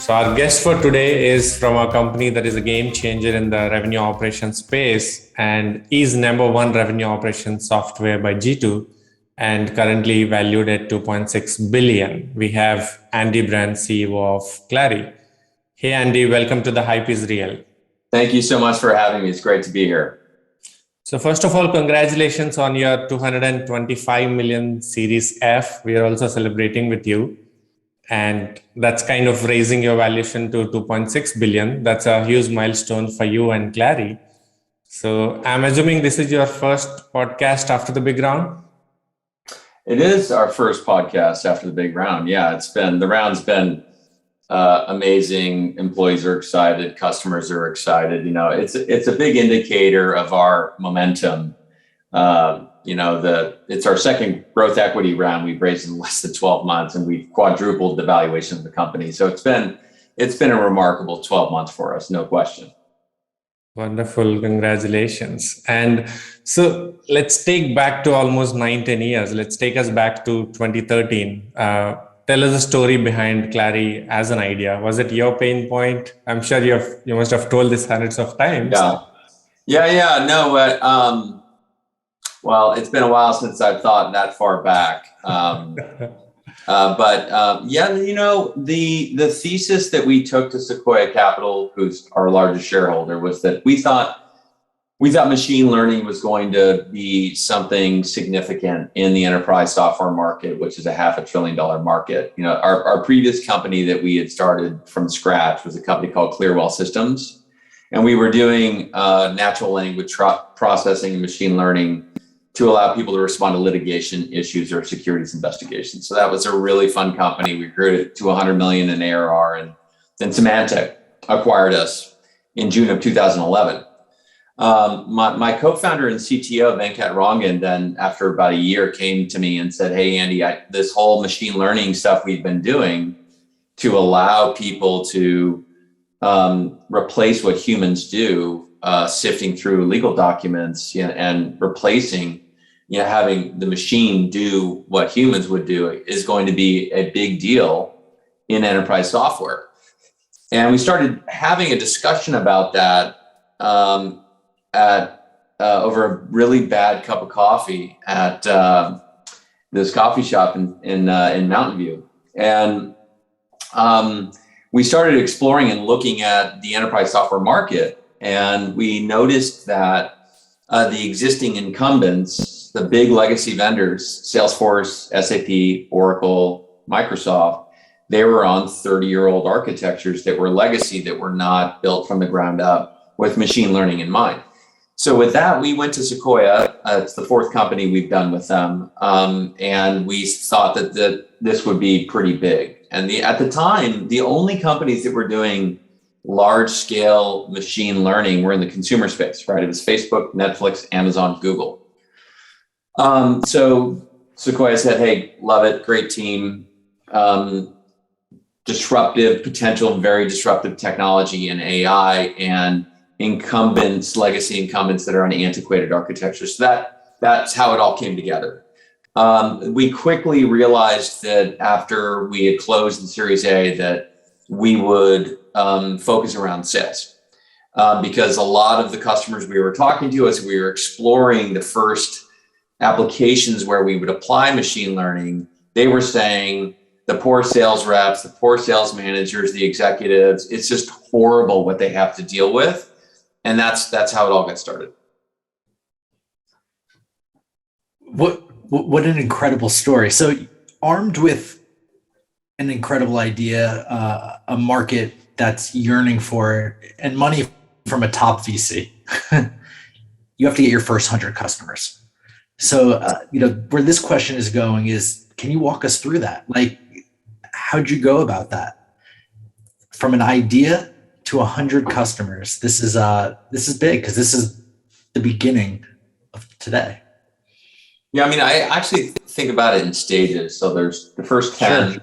So our guest for today is from a company that is a game changer in the revenue operations space and is number one revenue operations software by G2 and currently valued at 2.6 billion. We have Andy Byrne, CEO of Clari. Hey, Andy, welcome to The Hype is Real. Thank you so much for having me. It's great to be here. So first of all, congratulations on your 225 million Series F. We are also celebrating with you. And that's kind of raising your valuation to 2.6 billion. That's a huge milestone for you and Clari. So I'm assuming this is your first podcast after the big round? It is our first podcast after the big round. Yeah, the round's been amazing. Employees are excited. Customers are excited. You know, it's a big indicator of our momentum. It's our second growth equity round we've raised in less than 12 months, and we've quadrupled the valuation of the company. So it's been a remarkable 12 months for us, no question. Wonderful. Congratulations. And so let's take back to almost 9-10 years. Let's take us back to 2013. Tell us the story behind Clari as an idea. Was it your pain point? I'm sure you must have told this hundreds of times. Yeah. No, well, it's been a while since I've thought that far back. The thesis that we took to Sequoia Capital, who's our largest shareholder, was that we thought machine learning was going to be something significant in the enterprise software market, which is a $500 billion market. You know, our previous company that we had started from scratch was a company called Clearwell Systems, and we were doing natural language processing and machine learning to allow people to respond to litigation issues or securities investigations. So that was a really fun company. We grew it to 100 million in ARR, and then Symantec acquired us in June of 2011. My co-founder and CTO, Venkat Rangan, then after about a year came to me and said, "Hey, Andy, this whole machine learning stuff we've been doing to allow people to replace what humans do, sifting through legal documents, and replacing, having the machine do what humans would do is going to be a big deal in enterprise software." And we started having a discussion about that over a really bad cup of coffee at this coffee shop in Mountain View. And we started exploring and looking at the enterprise software market, and we noticed that the existing incumbents, the big legacy vendors, Salesforce, SAP, Oracle, Microsoft, they were on 30-year-old architectures that were legacy, that were not built from the ground up with machine learning in mind. So with that, we went to Sequoia. It's the fourth company we've done with them. And we thought that this would be pretty big. And at the time, the only companies that were doing large-scale machine learning were in the consumer space, right? It was Facebook, Netflix, Amazon, Google. So Sequoia said, "Hey, love it, great team, disruptive potential, very disruptive technology in AI, and legacy incumbents that are on antiquated architecture." So that's how it all came together. We quickly realized that after we had closed the Series A that we would focus around sales, because a lot of the customers we were talking to, as we were exploring the first applications where we would apply machine learning, they were saying, the poor sales reps, the poor sales managers, the executives, it's just horrible what they have to deal with. And that's how it all got started. What an incredible story. So armed with an incredible idea, a market that's yearning for it, and money from a top VC, you have to get your first 100 customers. So, where this question is going is, can you walk us through that? Like, how'd you go about that? From an idea to 100 customers. This is big, because this is the beginning of today. Yeah, I mean, I actually think about it in stages. So there's the first 10, Sure.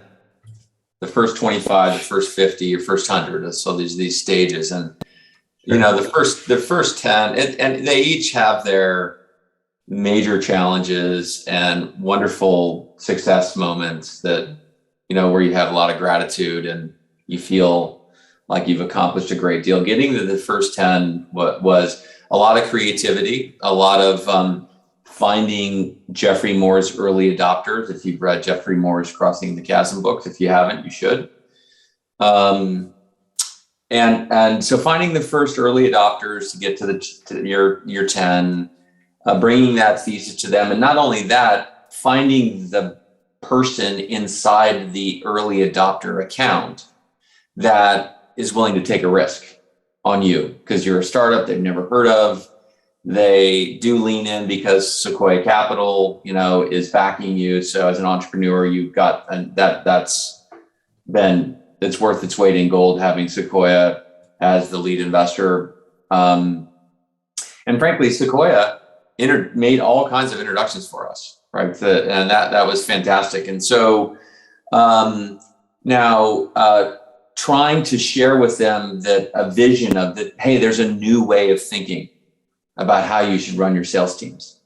the first 25, the first 50, your first 100. So there's these stages, and the first 10, and they each have their major challenges and wonderful success moments that where you have a lot of gratitude and you feel like you've accomplished a great deal. Getting to the first 10 was a lot of creativity, a lot of finding Jeffrey Moore's early adopters. If you've read Jeffrey Moore's Crossing the Chasm books, if you haven't, you should. And so finding the first early adopters to get to your 10, bringing that thesis to them. And not only that, finding the person inside the early adopter account that is willing to take a risk on you because you're a startup they've never heard of. They do lean in because Sequoia Capital, is backing you. So as an entrepreneur, you've got, and it's worth its weight in gold having Sequoia as the lead investor. And frankly, Sequoia made all kinds of introductions for us, right? And that was fantastic. And so now trying to share with them that a vision of that, hey, there's a new way of thinking about how you should run your sales teams.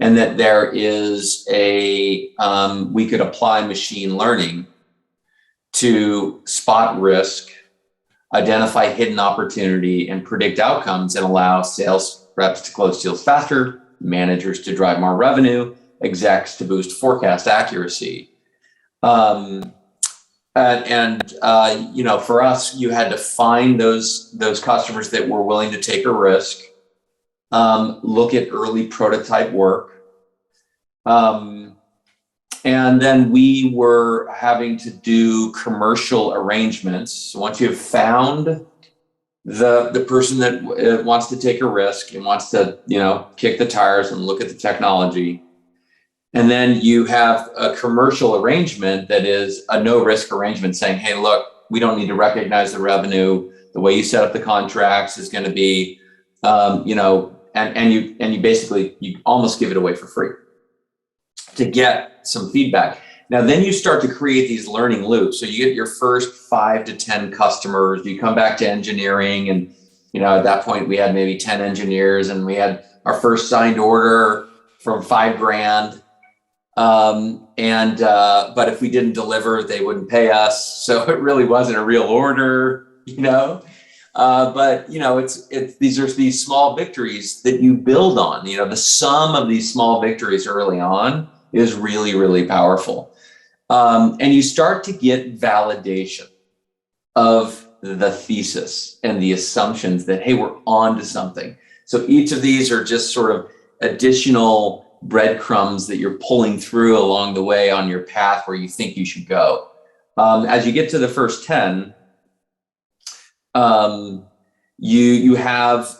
And that there is we could apply machine learning to spot risk, identify hidden opportunity, and predict outcomes and allow sales reps to close deals faster, managers to drive more revenue, execs to boost forecast accuracy. For us, you had to find those customers that were willing to take a risk, look at early prototype work. And then we were having to do commercial arrangements. So once you've found the person that wants to take a risk and wants to, kick the tires and look at the technology, and then you have a commercial arrangement that is a no risk arrangement saying, hey, look, we don't need to recognize the revenue. The way you set up the contracts is going to be, and you basically, you almost give it away for free to get some feedback. Now, then you start to create these learning loops. So you get your first 5 to 10 customers, you come back to engineering, and, at that point we had maybe 10 engineers and we had our first signed order from $5,000. But if we didn't deliver, they wouldn't pay us. So it really wasn't a real order, but these are these small victories that you build on. The sum of these small victories early on is really, really powerful. And you start to get validation of the thesis and the assumptions that, hey, we're on to something. So each of these are just sort of additional breadcrumbs that you're pulling through along the way on your path where you think you should go. As you get to the first 10, you have,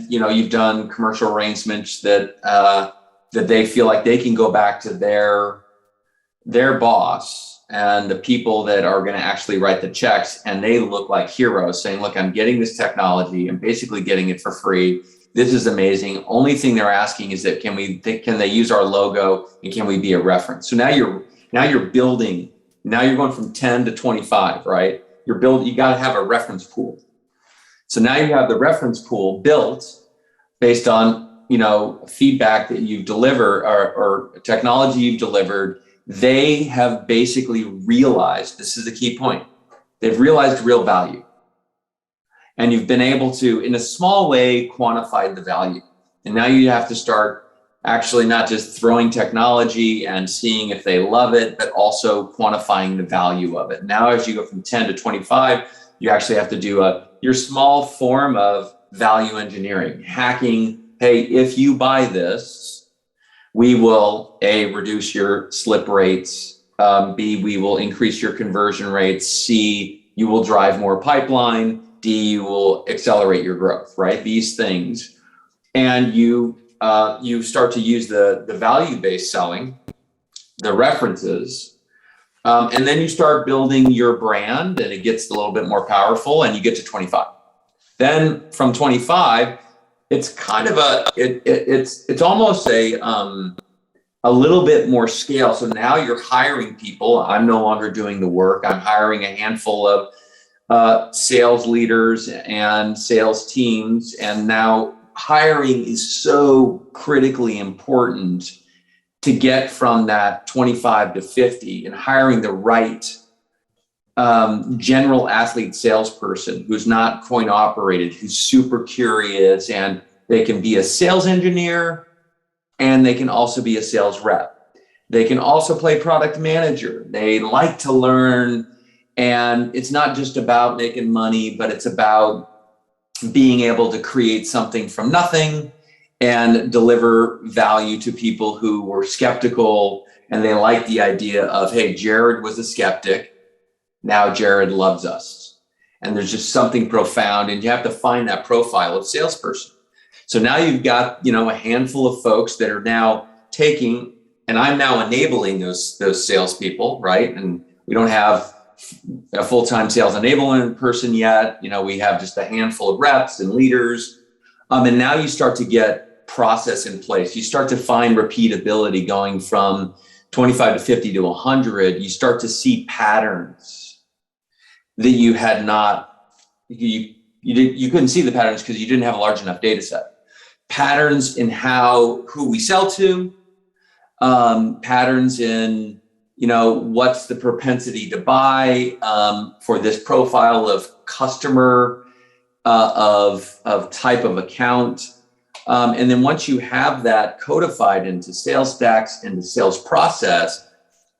you've done commercial arrangements that they feel like they can go back to their boss and the people that are going to actually write the checks, and they look like heroes saying, look, I'm getting this technology. I'm basically getting it for free. This is amazing. Only thing they're asking is that can they use our logo and can we be a reference? So now you're building. Now you're going from 10 to 25, right? You got to have a reference pool. So now you have the reference pool built based on feedback that you've delivered or technology you've delivered. They have basically realized, this is the key point, they've realized real value. And you've been able to, in a small way, quantify the value. And now you have to start actually not just throwing technology and seeing if they love it, but also quantifying the value of it. Now, as you go from 10 to 25, you actually have to do your small form of value engineering, hacking. Hey, if you buy this, we will A, reduce your slip rates, B, we will increase your conversion rates, C, you will drive more pipeline, D, you will accelerate your growth, right? These things. And you start to use the value-based selling, the references, and then you start building your brand, and it gets a little bit more powerful, and you get to 25. Then from 25, it's kind of it's almost a little bit more scale. So now you're hiring people. I'm no longer doing the work. I'm hiring a handful of sales leaders and sales teams. And now hiring is so critically important to get from that 25 to 50 and hiring the right general athlete salesperson who's not coin operated, who's super curious, and they can be a sales engineer and they can also be a sales rep. They can also play product manager. They like to learn, and it's not just about making money, but it's about being able to create something from nothing and deliver value to people who were skeptical, and they like the idea of, hey, Jared was a skeptic. Now Jared loves us. And there's just something profound, and you have to find that profile of salesperson. So now you've got, a handful of folks that are now taking, and I'm now enabling those salespeople, right? And we don't have a full-time sales enablement person yet. We have just a handful of reps and leaders. And now you start to get process in place. You start to find repeatability going from 25 to 50 to 100. You start to see patterns that you had not, you couldn't see the patterns because you didn't have a large enough data set. Patterns in who we sell to, patterns in, what's the propensity to buy for this profile of customer, of type of account. And then once you have that codified into sales stacks, into sales process,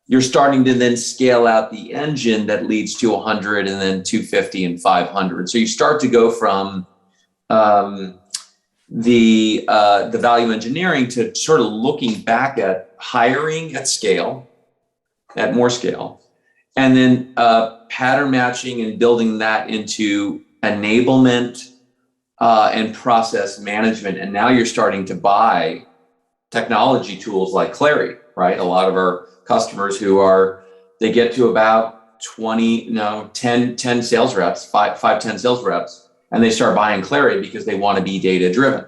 you're starting to then scale out the engine that leads to 100 and then 250 and 500. So you start to go from the value engineering to sort of looking back at hiring at scale, at more scale, and then pattern matching and building that into enablement and process management. And now you're starting to buy technology tools like Clari, right? A lot of our customers they get to about 10 sales reps, 10 sales reps, and they start buying Clari because they want to be data driven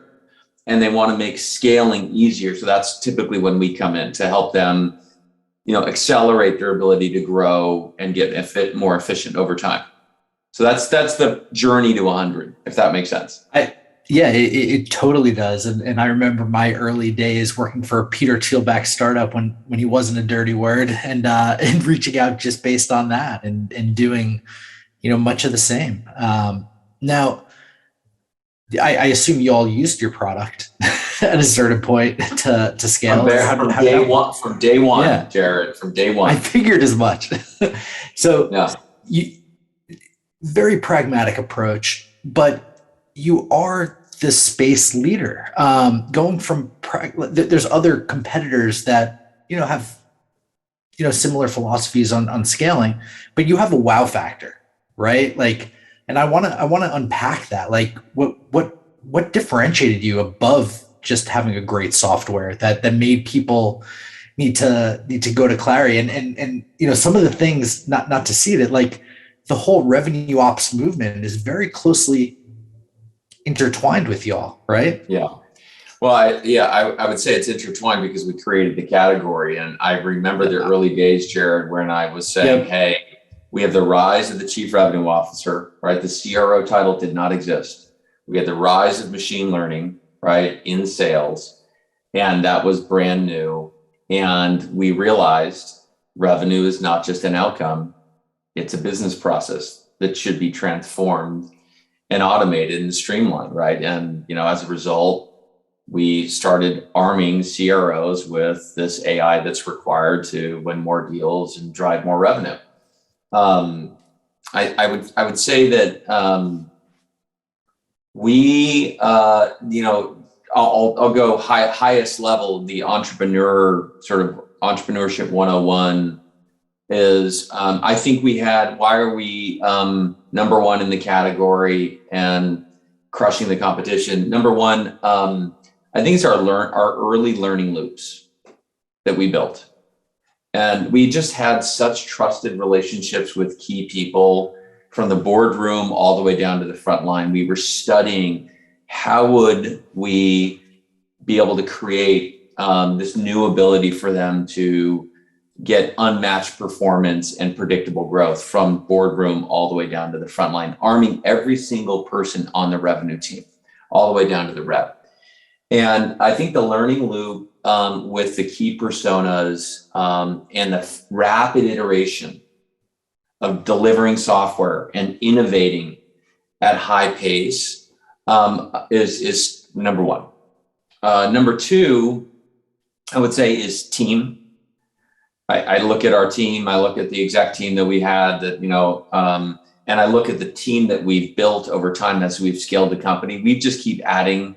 and they want to make scaling easier. So that's typically when we come in to help them, accelerate their ability to grow and get more efficient over time. So that's the journey to 100, if that makes sense. Yeah, it totally does. And I remember my early days working for a Peter Thielback startup when he wasn't a dirty word, and reaching out just based on that and doing, much of the same. Now, I assume you all used your product at a certain point to scale. From day one, yeah. Jared, from day one. I figured as much. So yeah. Very pragmatic approach, but you are the space leader. Going from there's other competitors that have similar philosophies on scaling, but you have a wow factor, right? Like, and I want to unpack that. Like, what differentiated you above just having a great software that made people need to go to Clari, and some of the things not to see that, like, the whole revenue ops movement is very closely intertwined with y'all, right? Yeah. Well, I would say it's intertwined because we created the category. And I remember the early days, Jared, when I was saying, hey, we have the rise of the chief revenue officer, right? The CRO title did not exist. We had the rise of machine learning, right, in sales. And that was brand new. And we realized revenue is not just an outcome. It's a business process that should be transformed and automated and streamlined, right? And, as a result, we started arming CROs with this AI that's required to win more deals and drive more revenue. I would say that we, I'll go highest level, the entrepreneurship 101 is, I think why are we number one in the category and crushing the competition? Number one, I think it's our early learning loops that we built. And we just had such trusted relationships with key people from the boardroom all the way down to the front line. We were studying how would we be able to create this new ability for them to get unmatched performance and predictable growth from boardroom all the way down to the front line, arming every single person on the revenue team, all the way down to the rep. And I think the learning loop with the key personas and the rapid iteration of delivering software and innovating at high pace is number one. Number two, I would say, is team. I look at our team. I look at the exec team that we had that, and I look at the team that we've built over time as we've scaled the company. We just keep adding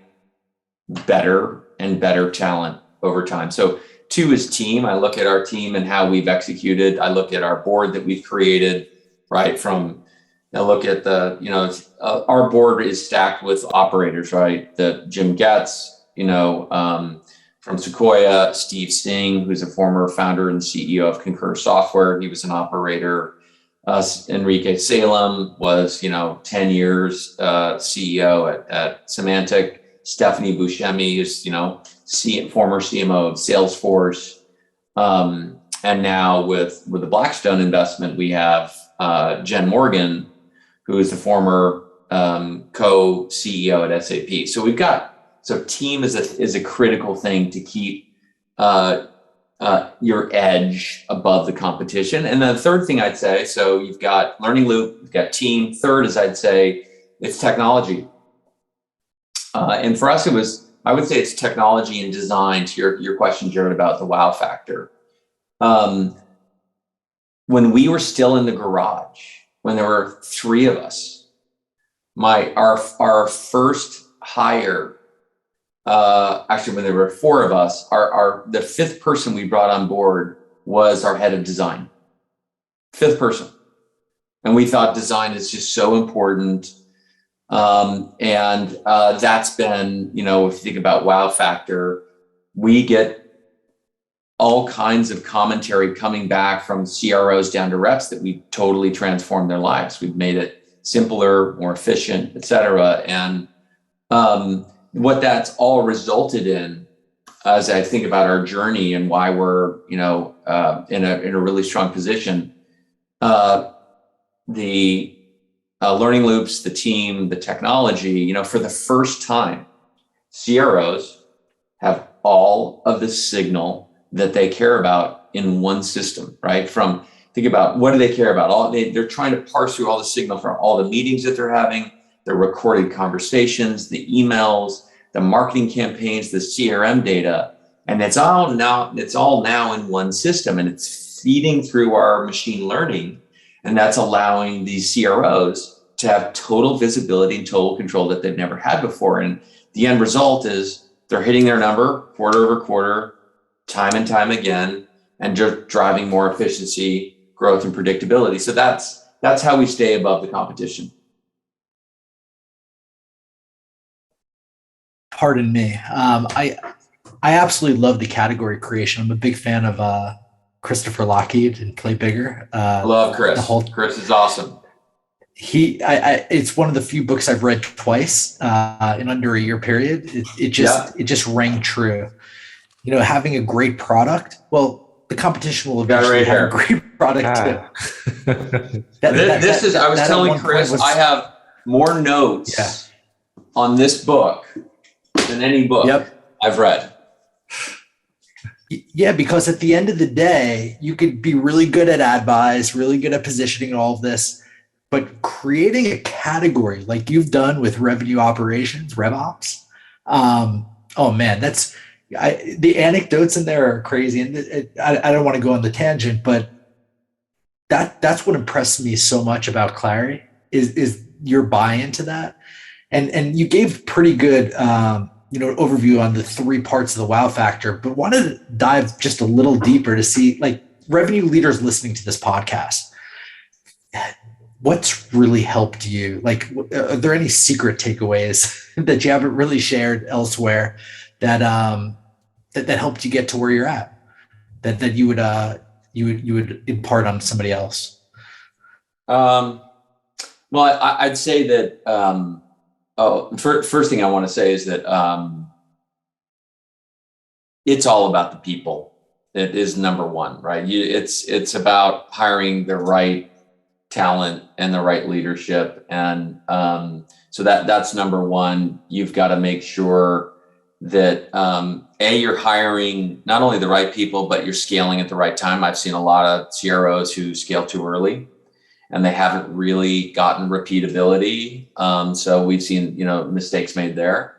better and better talent over time. So two is team. I look at our team and how we've executed. I look at our board that we've created, right? I look at our board is stacked with operators, right? Jim Getz, from Sequoia, Steve Singh, who's a former founder and CEO of Concur Software. He was an operator. Enrique Salem was, 10 years CEO at Symantec. Stephanie Buscemi is, former CMO of Salesforce. And now with the Blackstone investment, we have Jen Morgan, who is the former co-CEO at SAP. So team is a critical thing to keep your edge above the competition. And then the third thing I'd say, so you've got learning loop, you've got team. Third is, I'd say, it's technology. And for us, I would say it's technology and design, to your question, Jared, about the wow factor. When we were still in the garage, when there were three of us, our first hire, actually, when there were four of us, the fifth person we brought on board was our head of design. Fifth person. And we thought design is just so important. And that's been, if you think about wow factor, we get all kinds of commentary coming back from CROs down to reps that we totally transformed their lives. We've made it simpler, more efficient, et cetera. And what that's all resulted in, as I think about our journey and why we're, in a really strong position, the learning loops, the team, the technology, for the first time, CROs have all of the signal that they care about in one system, right? Think about, what do they care about? They're trying to parse through all the signal from all the meetings that they're having, the recorded conversations, the emails, the marketing campaigns, the CRM data, and it's all now in one system, and it's feeding through our machine learning, and that's allowing these CROs to have total visibility and total control that they've never had before. And the end result is they're hitting their number quarter over quarter, time and time again, and just driving more efficiency, growth, and predictability. So that's how we stay above the competition. Pardon me. I absolutely love the category creation. I'm a big fan of Christopher Lockheed and Play Bigger. I love Chris. Chris is awesome. It's one of the few books I've read twice in under a year period. It just rang true. Having a great product. Well, the competition will eventually have a great product too. I was telling Chris, I have more notes on this book than any book I've read. Yeah, because at the end of the day, you could be really good at ad buys, really good at positioning all of this, but creating a category like you've done with revenue operations, RevOps. Oh man, the anecdotes in there are crazy, and I don't want to go on the tangent, but that's what impressed me so much about Clari is your buy-in to that, and you gave pretty good overview on the three parts of the wow factor, but wanted to dive just a little deeper to see, like, revenue leaders listening to this podcast, what's really helped you? Like, are there any secret takeaways that you haven't really shared elsewhere that helped you get to where you're at, that you would impart on somebody else? Well, I'd say that first thing I want to say is that it's all about the people. It is number one, right? It's about hiring the right talent and the right leadership, and so that's number one. You've got to make sure that you're hiring not only the right people, but you're scaling at the right time. I've seen a lot of CROs who scale too early and they haven't really gotten repeatability. So we've seen, mistakes made there.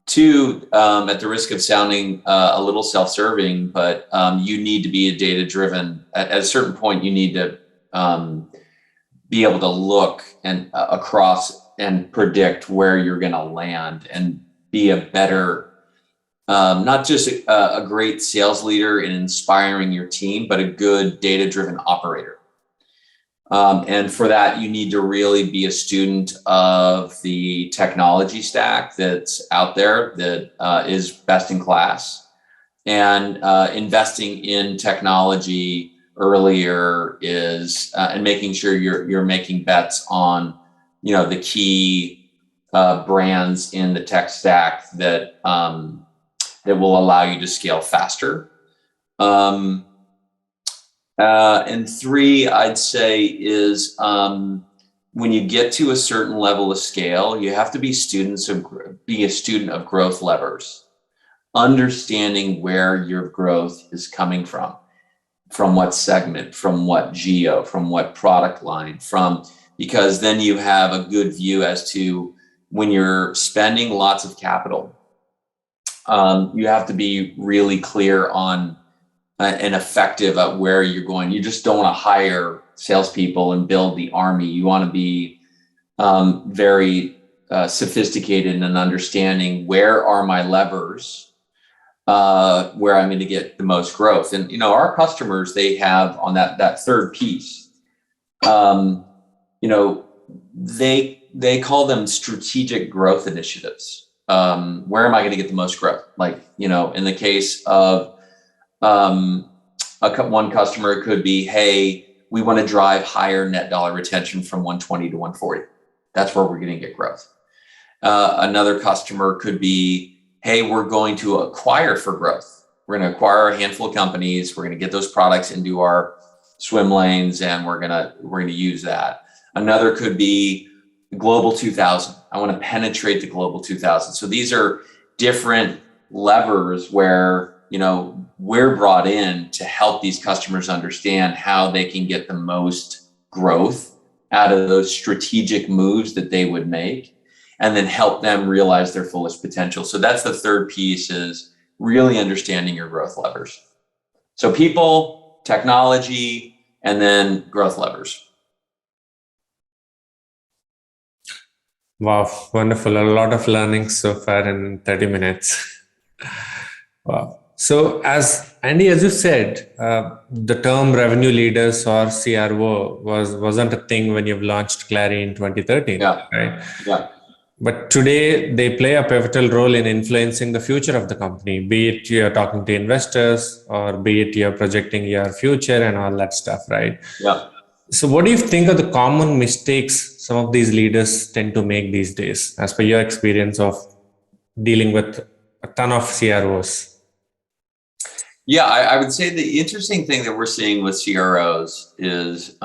Two, at the risk of sounding a little self-serving, but you need to be a data-driven. At a certain point, you need to be able to look and across and predict where you're going to land and be a better, not just a great sales leader in inspiring your team, but a good data-driven operator. And for that, you need to really be a student of the technology stack that's out there that is best in class. And investing in technology earlier is and making sure you're making bets on the key brands in the tech stack that will allow you to scale faster. And three, I'd say is when you get to a certain level of scale, you have to be a student of growth levers, understanding where your growth is coming from what segment, from what geo, from what product line, because then you have a good view as to when you're spending lots of capital, you have to be really clear on and effective at where you're going. You just don't want to hire salespeople and build the army. You want to be very sophisticated in understanding where are my levers, where I'm going to get the most growth. And our customers, they have on that third piece, they call them strategic growth initiatives. Where am I going to get the most growth? Like, in the case of one customer, it could be, hey, we want to drive higher net dollar retention from 120 to 140. That's where we're going to get growth. Another customer could be, hey, we're going to acquire for growth. We're going to acquire a handful of companies. We're going to get those products into our swim lanes, and we're going to use that. Another could be Global 2000. I want to penetrate the Global 2000. So these are different levers where we're brought in to help these customers understand how they can get the most growth out of those strategic moves that they would make, and then help them realize their fullest potential. So that's the third piece, is really understanding your growth levers. So people, technology, and then growth levers. Wow, wonderful. A lot of learning so far in 30 minutes. Wow. So as Andy, as you said, the term revenue leaders or CRO wasn't a thing when you've launched Clari in 2013, right? Yeah. But today they play a pivotal role in influencing the future of the company, be it you're talking to investors or be it you're projecting your future and all that stuff, right? Yeah. So what do you think are the common mistakes some of these leaders tend to make these days, as per your experience of dealing with a ton of CROs? Yeah, I would say the interesting thing that we're seeing with CROs is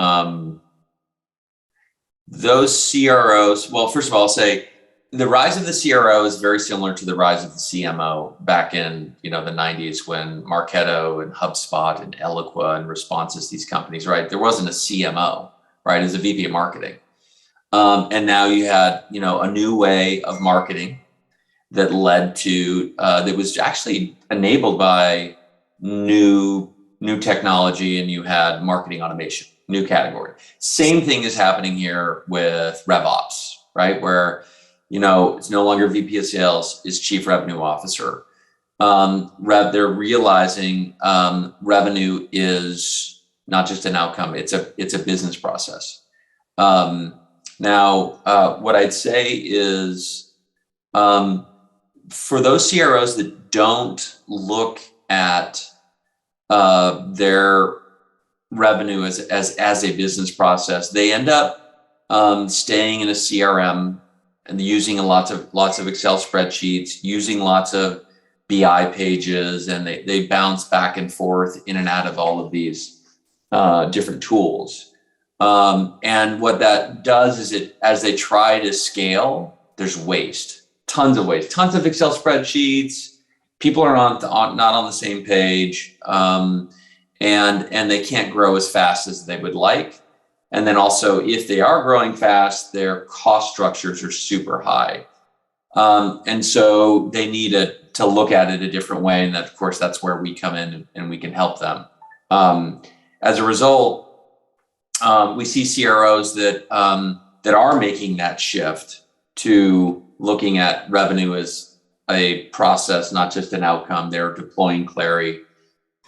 those CROs, well, first of all, I'll say the rise of the CRO is very similar to the rise of the CMO back in the 90s when Marketo and HubSpot and Eloqua and Responses, these companies, right? There wasn't a CMO, right? As a VP of marketing. And now you had, a new way of marketing that led to, that was actually enabled by new technology, and you had marketing automation, new category. Same thing is happening here with RevOps, right? Where, it's no longer VP of sales, it's chief revenue officer. They're realizing revenue is not just an outcome, it's a business process. Now, what I'd say is for those CROs that don't look at their revenue as a business process, they end up staying in a CRM and using lots of Excel spreadsheets, using lots of BI pages, and they bounce back and forth in and out of all of these different tools. And what that does is as they try to scale, there's waste. tons of ways, tons of Excel spreadsheets. People are not on the same page, and they can't grow as fast as they would like. And then also, if they are growing fast, their cost structures are super high. And so they need to look at it a different way. And of course, that's where we come in and we can help them. As a result, we see CROs that are making that shift to looking at revenue as a process, not just an outcome. They're deploying Clari.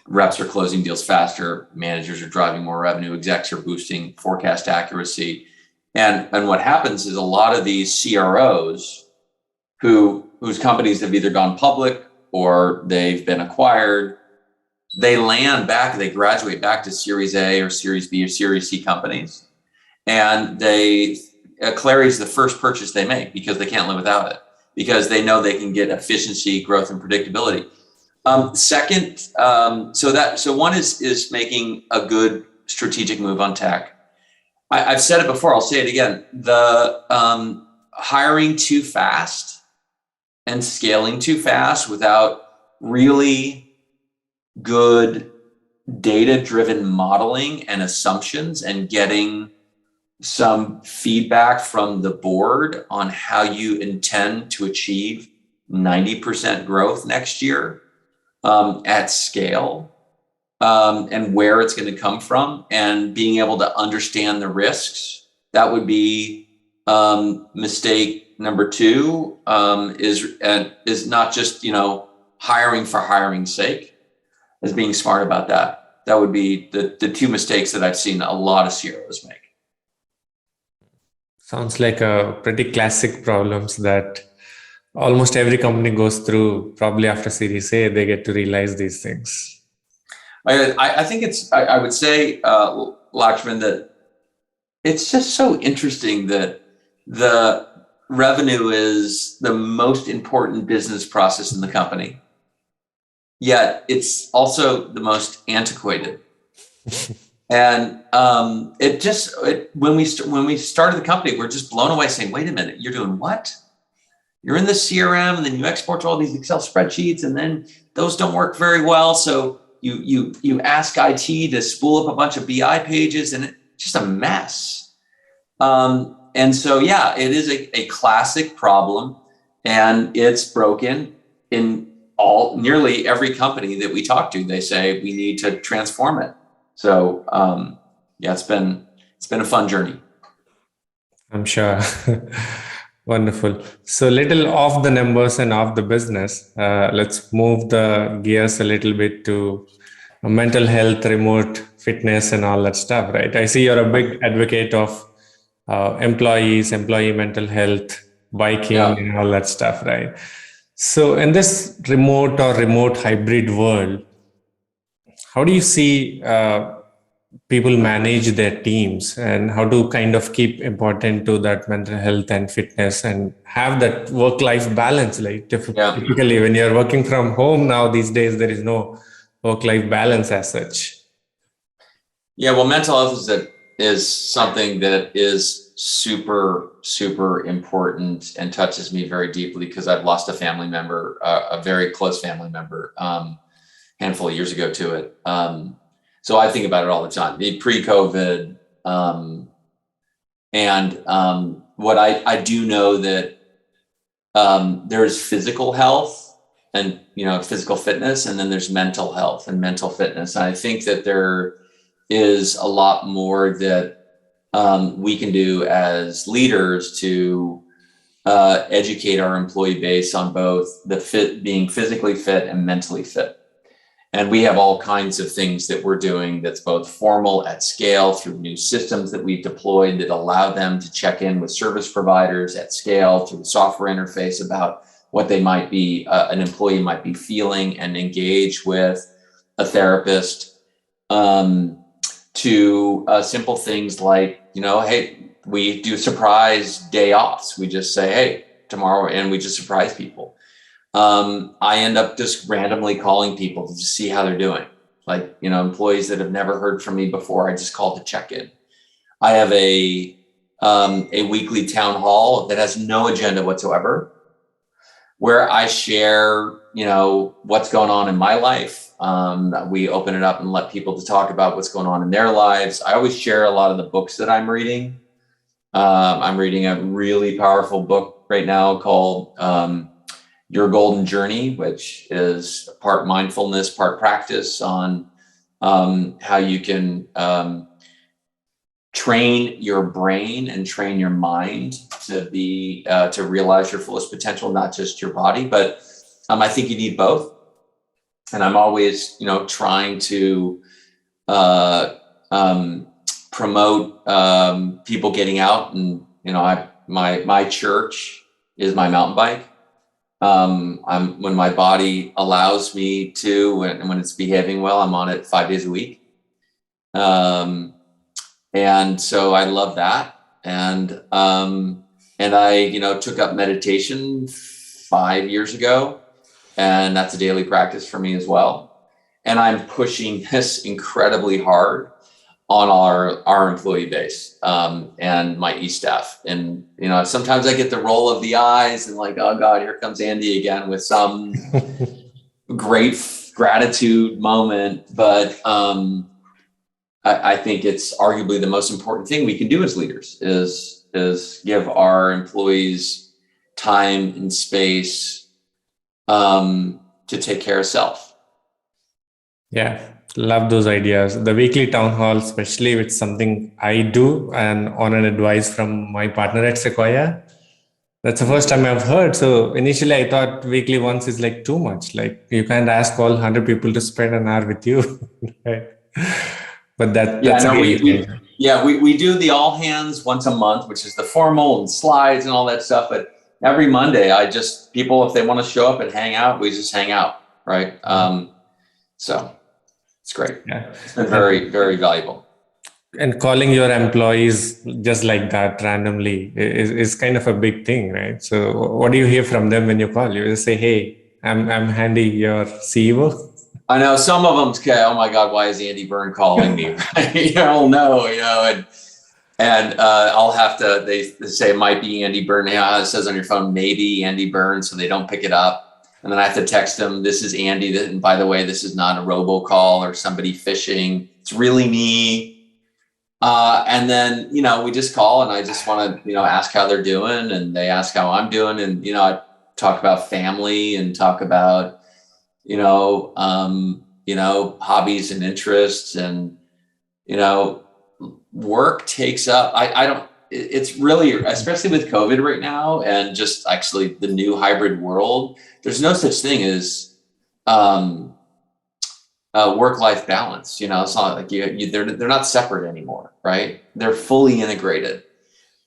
Reps are closing deals faster. Managers are driving more revenue. Execs are boosting forecast accuracy. And what happens is a lot of these CROs whose companies have either gone public or they've been acquired, they graduate back to Series A or Series B or Series C companies. And Clari is the first purchase they make because they can't live without it, because they know they can get efficiency, growth, and predictability. Second, so one is making a good strategic move on tech. I've said it before, I'll say it again. The hiring too fast and scaling too fast without really good data-driven modeling and assumptions and getting some feedback from the board on how you intend to achieve 90% growth next year at scale, and where it's going to come from, and being able to understand the risks. That would be mistake number two, is not just, hiring for hiring's sake, is being smart about that. That would be the two mistakes that I've seen a lot of CROs make. Sounds like a pretty classic problems that almost every company goes through. Probably after Series A, they get to realize these things. I think I would say, Lakshman, that it's just so interesting that the revenue is the most important business process in the company, yet it's also the most antiquated. And when we started the company, we're just blown away, saying, "Wait a minute, you're doing what? You're in the CRM, and then you export to all these Excel spreadsheets, and then those don't work very well. So you ask IT to spool up a bunch of BI pages, and it's just a mess." And so, yeah, it is a classic problem, and it's broken in nearly every company that we talk to. They say we need to transform it. So, yeah, it's been a fun journey. I'm sure. Wonderful. So little off the numbers and off the business. Let's move the gears a little bit to mental health, remote fitness, and all that stuff, right? I see you're a big advocate of employee mental health, biking, and all that stuff, right? So in this remote or remote hybrid world, how do you see people manage their teams, and how to kind of keep important to that mental health and fitness and have that work-life balance? Like typically when you're working from home now these days, there is no work-life balance as such. Yeah, well, mental health is something that is super, super important and touches me very deeply, because I've lost a family member, a very close family member, handful of years ago to it. So I think about it all the time, pre-COVID. And what I do know that there's physical health and, physical fitness, and then there's mental health and mental fitness. And I think that there is a lot more that we can do as leaders to educate our employee base on both being physically fit and mentally fit. And we have all kinds of things that we're doing that's both formal at scale through new systems that we've deployed that allow them to check in with service providers at scale through the software interface about what they might be, an employee might be feeling, and engage with a therapist, to simple things like, hey, we do surprise day offs. We just say, hey, tomorrow, and we just surprise people. I end up just randomly calling people to just see how they're doing. Like, employees that have never heard from me before, I just call to check in. I have a weekly town hall that has no agenda whatsoever. where I share, what's going on in my life. We open it up and let people to talk about what's going on in their lives. I always share a lot of the books that I'm reading. I'm reading a really powerful book right now called Your Golden Journey, which is part mindfulness, part practice on how you can train your brain and train your mind to be to realize your fullest potential, not just your body. But I think you need both. And I'm always, trying to promote people getting out. And my church is my mountain bike. When my body allows me to, and when it's behaving well, I'm on it 5 days a week. And so I love that. And I, took up meditation 5 years ago, and that's a daily practice for me as well. And I'm pushing this incredibly hard on our employee base, and my e-staff. And, sometimes I get the roll of the eyes and like, oh God, here comes Andy again with some great gratitude moment. But, I think it's arguably the most important thing we can do as leaders is give our employees time and space to take care of self. Yeah, love those ideas. The weekly town hall, especially with something I do and on an advice from my partner at Sequoia. That's the first time I've heard. So initially I thought weekly once is like too much. Like you can't ask all 100 people to spend an hour with you. Right? But that's we do the all hands once a month, which is the formal and slides and all that stuff. But every Monday, people, if they want to show up and hang out, we just hang out, right? So it's great. Yeah. It's been very, very valuable. And calling your employees just like that randomly is kind of a big thing, right? So what do you hear from them when you call? You just say, hey, I'm Andy, your CEO. I know some of them say, oh my God, why is Andy Byrne calling me? I don't know, and I'll have to, they say it might be Andy Byrne. It says on your phone, maybe Andy Byrne, so they don't pick it up. And then I have to text them, this is Andy. And by the way, this is not a robocall or somebody phishing. It's really me. And then, we just call and I just want to, ask how they're doing, and they ask how I'm doing. And, I talk about family and talk about, hobbies and interests, and, work takes up, it's really, especially with COVID right now, and just actually the new hybrid world, there's no such thing as, work-life balance. It's not like they're not separate anymore, right? They're fully integrated.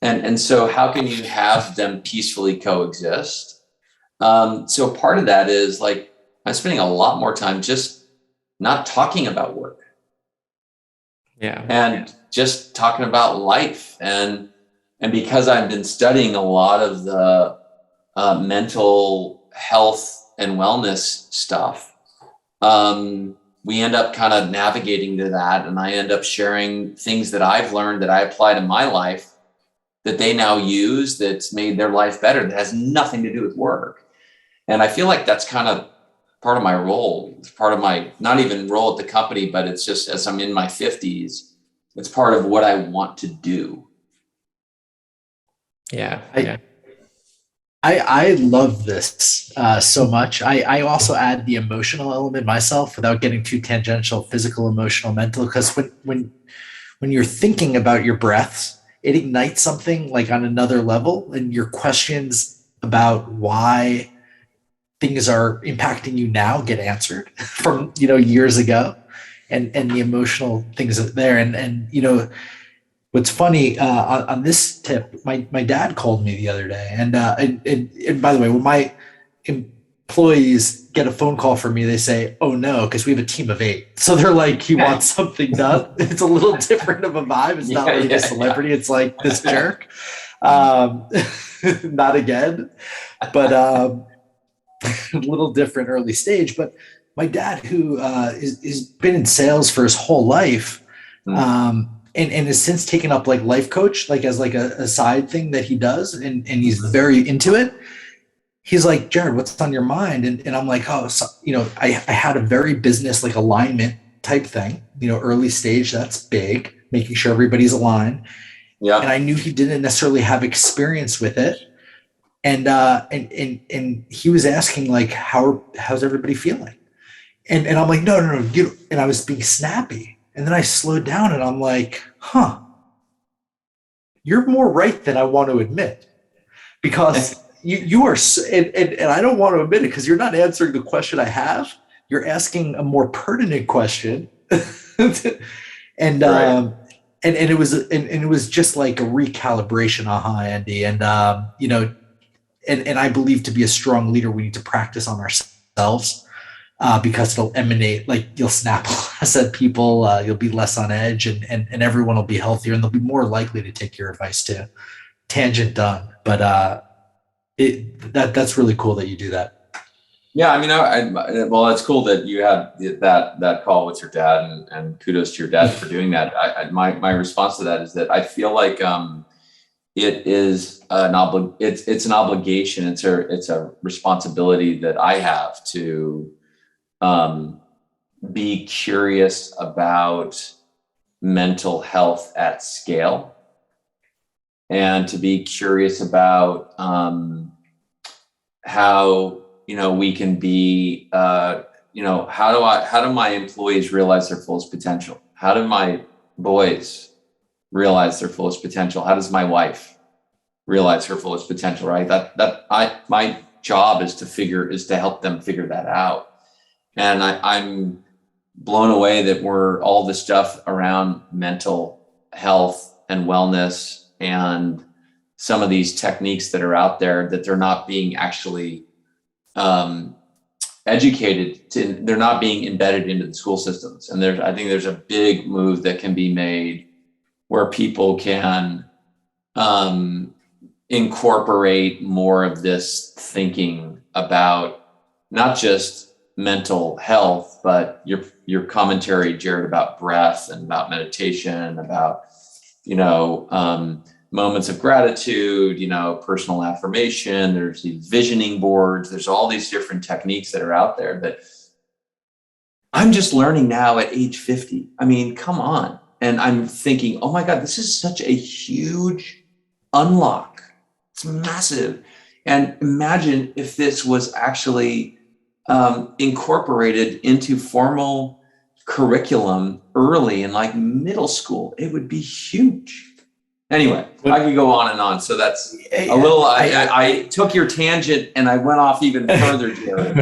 And so how can you have them peacefully coexist? So part of that is like, I'm spending a lot more time just not talking about work. Yeah. And just talking about life. And because I've been studying a lot of the mental health and wellness stuff, we end up kind of navigating to that. And I end up sharing things that I've learned that I apply to my life that they now use, that's made their life better, that has nothing to do with work. And I feel like that's kind of part of my role. It's part of my, not even role at the company, but it's just as I'm in my 50s, it's part of what I want to do. Yeah. I love this so much. I also add the emotional element myself without getting too tangential, physical, emotional, mental, because when you're thinking about your breaths, it ignites something like on another level, and your questions about why things are impacting you now get answered from, years ago, and the emotional things there. And what's funny on this tip, my dad called me the other day, and by the way, when my employees get a phone call from me, they say, "Oh no," because we have a team of 8. So they're like, "He wants something done." It's a little different of a vibe. It's not like a celebrity. It's like this jerk. Not again, but a little different early stage. But my dad, who is been in sales for his whole life, and has since taken up like life coach, like as like a side thing that he does, and he's very into it. he's like, Jared, what's on your mind? And I'm like, oh, so, I had a very business like alignment type thing, early stage, that's big, making sure everybody's aligned. Yeah. And I knew he didn't necessarily have experience with it. And he was asking like, how's everybody feeling? And I'm like, no. And I was being snappy. And then I slowed down and I'm like, you're more right than I want to admit, because you are, and I don't want to admit it because you're not answering the question I have. You're asking a more pertinent question. And Right. and it was just like a recalibration, Andy. And and I believe to be a strong leader, we need to practice on ourselves, because it'll emanate, like you'll snap less at people, you'll be less on edge, and everyone will be healthier, and they'll be more likely to take your advice too. Tangent done, but that's really cool that you do that. Yeah, I mean, well, it's cool that you had that call with your dad, and kudos to your dad for doing that. My response to that is that I feel like it is it's an obligation. It's a responsibility that I have to be curious about mental health at scale, and to be curious about how we can be how do my employees realize their fullest potential? How do my boys realize their fullest potential? How does my wife realize her fullest potential? Right. My job is to help them figure that out. And I'm blown away that we're all this stuff around mental health and wellness and some of these techniques that are out there, that they're not being actually educated to, they're not being embedded into the school systems. And I think there's a big move that can be made where people can incorporate more of this thinking about not just mental health, but your commentary, Jared, about breath and about meditation, about moments of gratitude, personal affirmation. There's these visioning boards. There's all these different techniques that are out there that I'm just learning now at age 50. I mean, come on. And I'm thinking, oh my God, this is such a huge unlock. It's massive. And imagine if this was actually incorporated into formal curriculum early in like middle school. It would be huge. Anyway, I could go on and on. So that's a little, I took your tangent and I went off even further, Jared.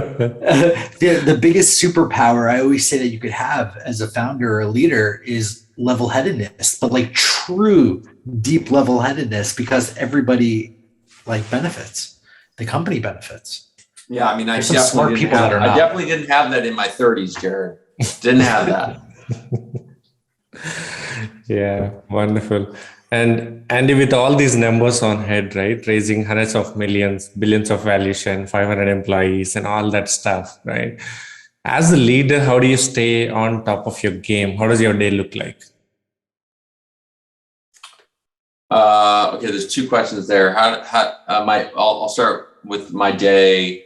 The biggest superpower I always say that you could have as a founder or a leader is level-headedness, but like true deep level-headedness, because everybody like benefits. The company benefits. Yeah, I mean, I definitely didn't have that in my 30s, Jared. Didn't have that. Yeah, wonderful. And Andy, with all these numbers on head, right, raising hundreds of millions, billions of valuation, 500 employees, and all that stuff, right? As a leader, how do you stay on top of your game? How does your day look like? Okay, there's two questions there. I'll start with my day.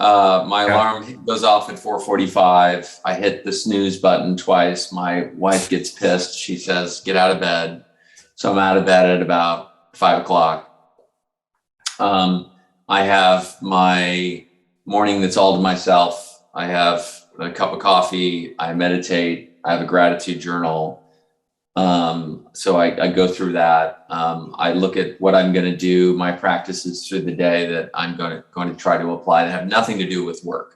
My alarm goes off at 4:45. I hit the snooze button twice. My wife gets pissed. She says, "Get out of bed." So I'm out of bed at about 5 o'clock. I have my morning that's all to myself. I have a cup of coffee. I meditate. I have a gratitude journal. So I go through that. I look at what I'm going to do, my practices through the day that I'm going to try to apply that have nothing to do with work.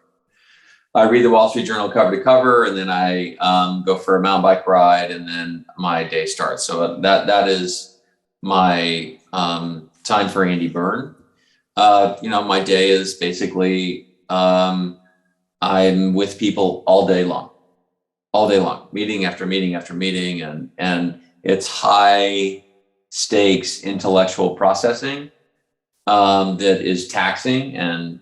I read the Wall Street Journal cover to cover, and then I go for a mountain bike ride, and then my day starts. So that is my time for Andy Byrne. My day is basically I'm with people all day long, meeting after meeting after meeting, and it's high stakes intellectual processing that is taxing. And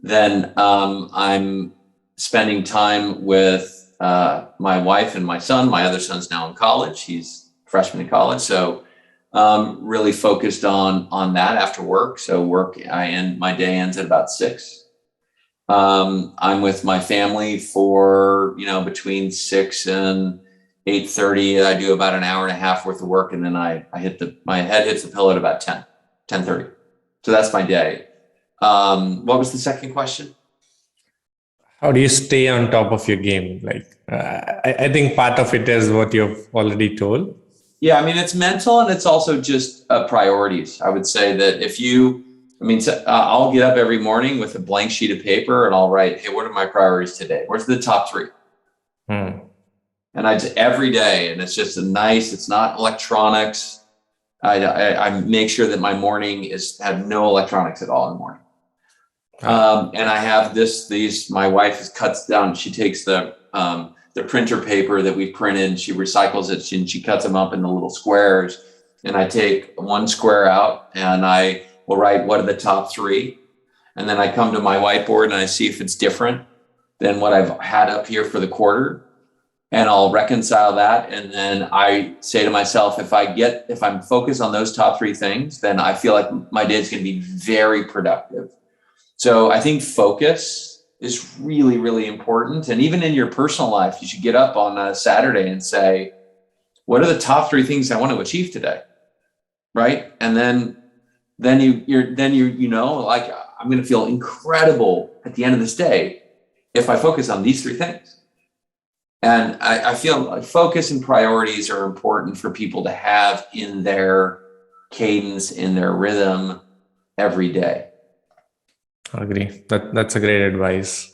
then I'm spending time with my wife and my son. My other son's now in college. He's a freshman in college. So really focused on that after work. So my day ends at about 6. I'm with my family for, between 6 and 8:30. I do about an hour and a half worth of work, and then my head hits the pillow at about 10:30. So that's my day. What was the second question? How do you stay on top of your game? I think part of it is what you've already told. Yeah, I mean, it's mental, and it's also just priorities. I would say that I'll get up every morning with a blank sheet of paper and I'll write, hey, what are my priorities today? Where's the top 3? And every day, and it's just it's not electronics. I make sure that my morning have no electronics at all in the morning. And I have my wife cuts down, she takes the printer paper that we printed, she recycles it, and she cuts them up into little squares. And I take one square out and I will write, what are the top 3? And then I come to my whiteboard and I see if it's different than what I've had up here for the quarter. And I'll reconcile that. And then I say to myself, if I'm focused on those top 3 things, then I feel like my day is going to be very productive. So I think focus is really, really important. And even in your personal life, you should get up on a Saturday and say, what are the top 3 things I want to achieve today? Right. And then I'm going to feel incredible at the end of this day if I focus on these 3 things. And I feel like focus and priorities are important for people to have in their cadence, in their rhythm every day. I agree. That's a great advice.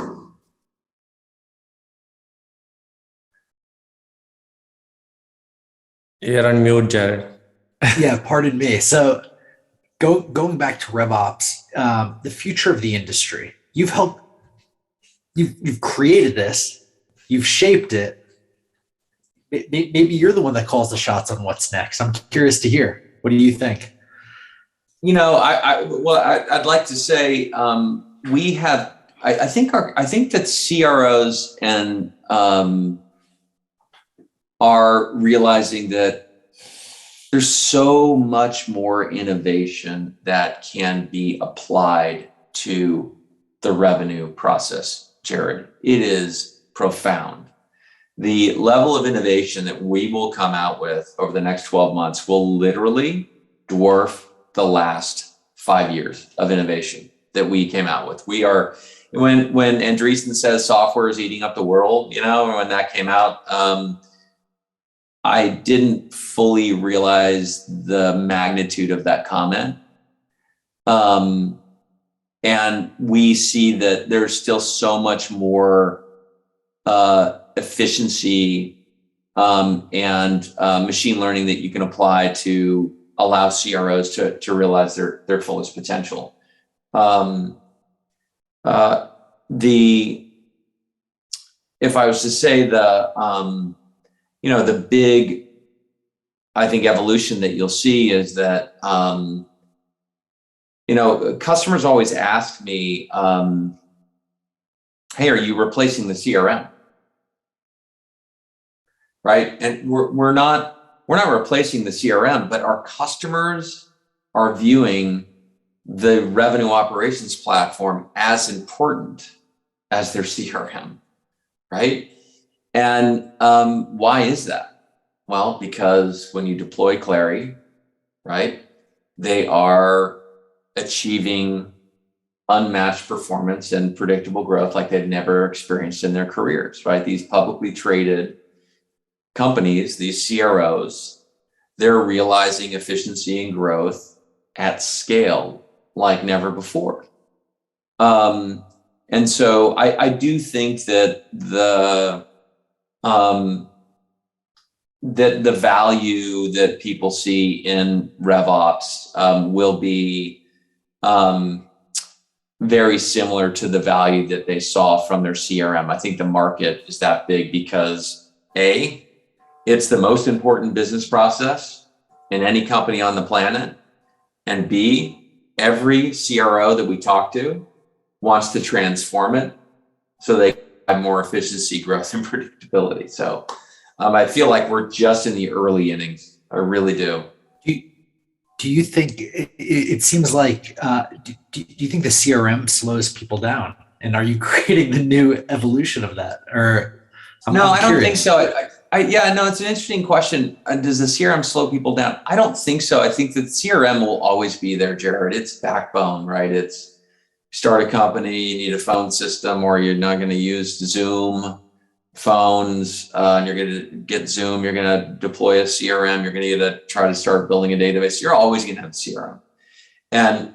You're on mute, Jared. Yeah, pardon me. So going back to RevOps, the future of the industry, you've created this. You've shaped it. Maybe you're the one that calls the shots on what's next. I'm curious to hear. What do you think? I'd like to say we have. I think that CROs are realizing that there's so much more innovation that can be applied to the revenue process, Jared. It is profound. The level of innovation that we will come out with over the next 12 months will literally dwarf the last 5 years of innovation that we came out with. We are, when Andreessen says software is eating up the world, when that came out, I didn't fully realize the magnitude of that comment. And we see that there's still so much more efficiency and machine learning that you can apply to allow CROs to realize their fullest potential. If I was to say the big, I think, evolution that you'll see is that customers always ask me, hey, are you replacing the CRM? Right? And we're not replacing the CRM, but our customers are viewing the revenue operations platform as important as their CRM, right? And why is that? Well, because when you deploy Clari, right, they are achieving unmatched performance and predictable growth like they've never experienced in their careers, right? These publicly traded companies, these CROs, they're realizing efficiency and growth at scale like never before. And so I do think that the value that people see in RevOps will be very similar to the value that they saw from their CRM. I think the market is that big because A, it's the most important business process in any company on the planet. And B, every CRO that we talk to wants to transform it so they have more efficiency, growth, and predictability. So I feel like we're just in the early innings. I really do. do you think it seems like do you think the CRM slows people down? And are you creating the new evolution of that? Or No, I don't think curious. so. Yeah, no, it's an interesting question. Does the CRM slow people down? I don't think so. I think that CRM will always be there, Jared. It's backbone, right? It's start a company, you need a phone system, or you're not going to use Zoom phones, and you're going to get Zoom, you're going to deploy a CRM, you're going to try to start building a database. You're always going to have CRM. And,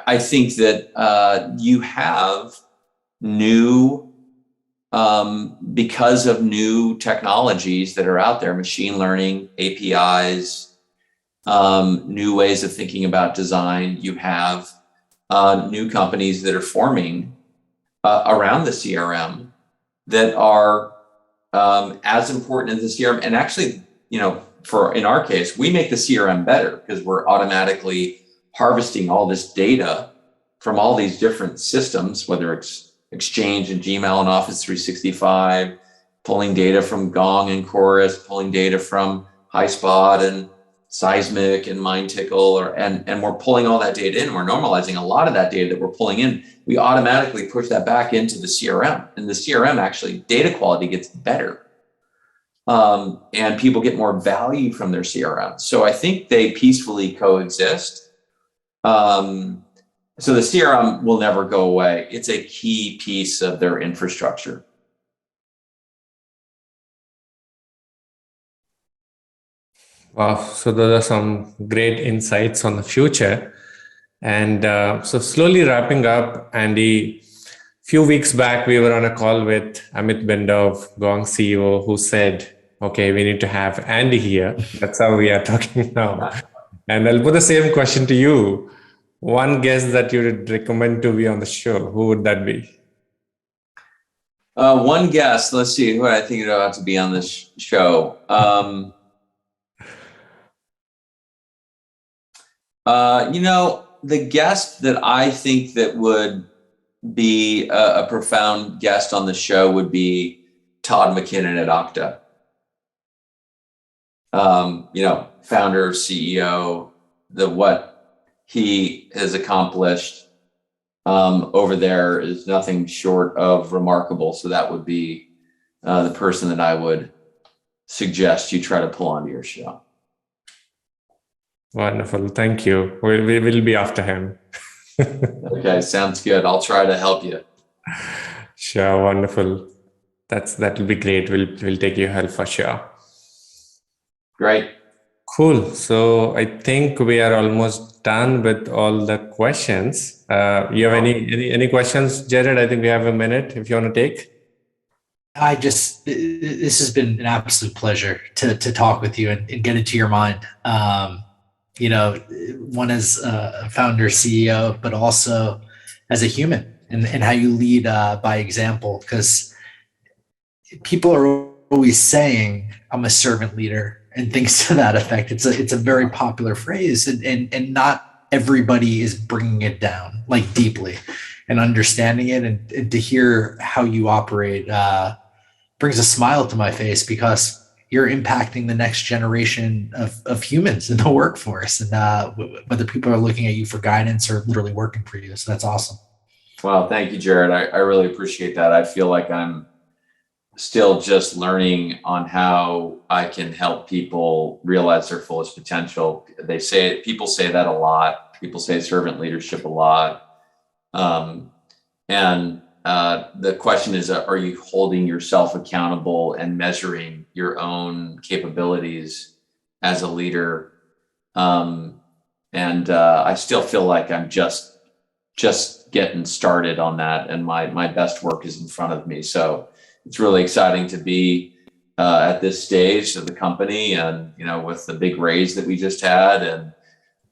I think that you have new, because of new technologies that are out there, machine learning, APIs, new ways of thinking about design. You have new companies that are forming around the CRM that are as important as the CRM. And actually, in our case, we make the CRM better because we're automatically harvesting all this data from all these different systems, whether it's Exchange and Gmail and Office 365, pulling data from Gong and Chorus, pulling data from HighSpot and Seismic and MindTickle, and we're pulling all that data in. We're normalizing a lot of that data that we're pulling in. We automatically push that back into the CRM, and the CRM actually data quality gets better, and people get more value from their CRM. So I think they peacefully coexist. So the CRM will never go away. It's a key piece of their infrastructure. Wow. So those are some great insights on the future. And so slowly wrapping up, Andy, few weeks back, we were on a call with Amit Bindov, Gong CEO, who said, okay, we need to have Andy here. That's how we are talking now. And I'll put the same question to you. One guest that you would recommend to be on the show, who would that be? One guest, let's see, who I think ought to be on this show. The guest that I think that would be a profound guest on the show would be Todd McKinnon at Okta. Founder, CEO, what he has accomplished over there is nothing short of remarkable. So that would be the person that I would suggest you try to pull onto your show. Wonderful. Thank you. We will be after him. Okay, sounds good. I'll try to help you. Sure. Wonderful. That will be great. We'll take your help for sure. Great. Cool. So I think we are almost done with all the questions. You have any questions, Jared? I think we have a minute if you want to take. This has been an absolute pleasure to talk with you and get into your mind. One as a founder, CEO, but also as a human and how you lead by example, because people are always saying, I'm a servant leader and things to that effect. It's a very popular phrase, and not everybody is bringing it down like deeply and understanding it, and to hear how you operate brings a smile to my face, because you're impacting the next generation of humans in the workforce, and whether people are looking at you for guidance or literally working for you. So that's awesome. Well, thank you, Jared. I really appreciate that. I feel like I'm still just learning on how I can help people realize their fullest potential. People say that a lot. People say servant leadership a lot. The question is, are you holding yourself accountable and measuring your own capabilities as a leader? I still feel like I'm just getting started on that, and my best work is in front of me. So it's really exciting to be at this stage of the company, and with the big raise that we just had, and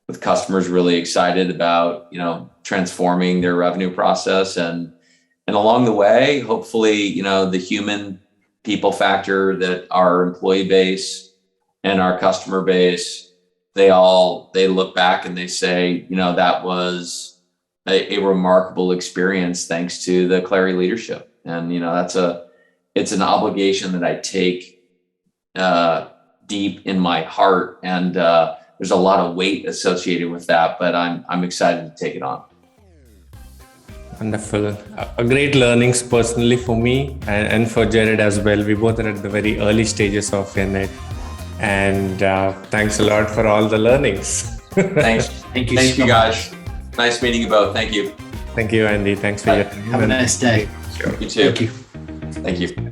with customers really excited about transforming their revenue process, and along the way, hopefully the human people factor that our employee base and our customer base, they look back and they say, that was a remarkable experience thanks to the Clari leadership. And it's an obligation that I take deep in my heart, and there's a lot of weight associated with that, but I'm excited to take it on. Wonderful. A great learnings personally for me and for Jared as well. We both are at the very early stages of it. And thanks a lot for all the learnings. Thanks. Thank you Thank so you guys. much. Nice meeting you both. Thank you. Thank you, Andy. Thanks for your time. Have a nice day. You too. Thank you. Thank you.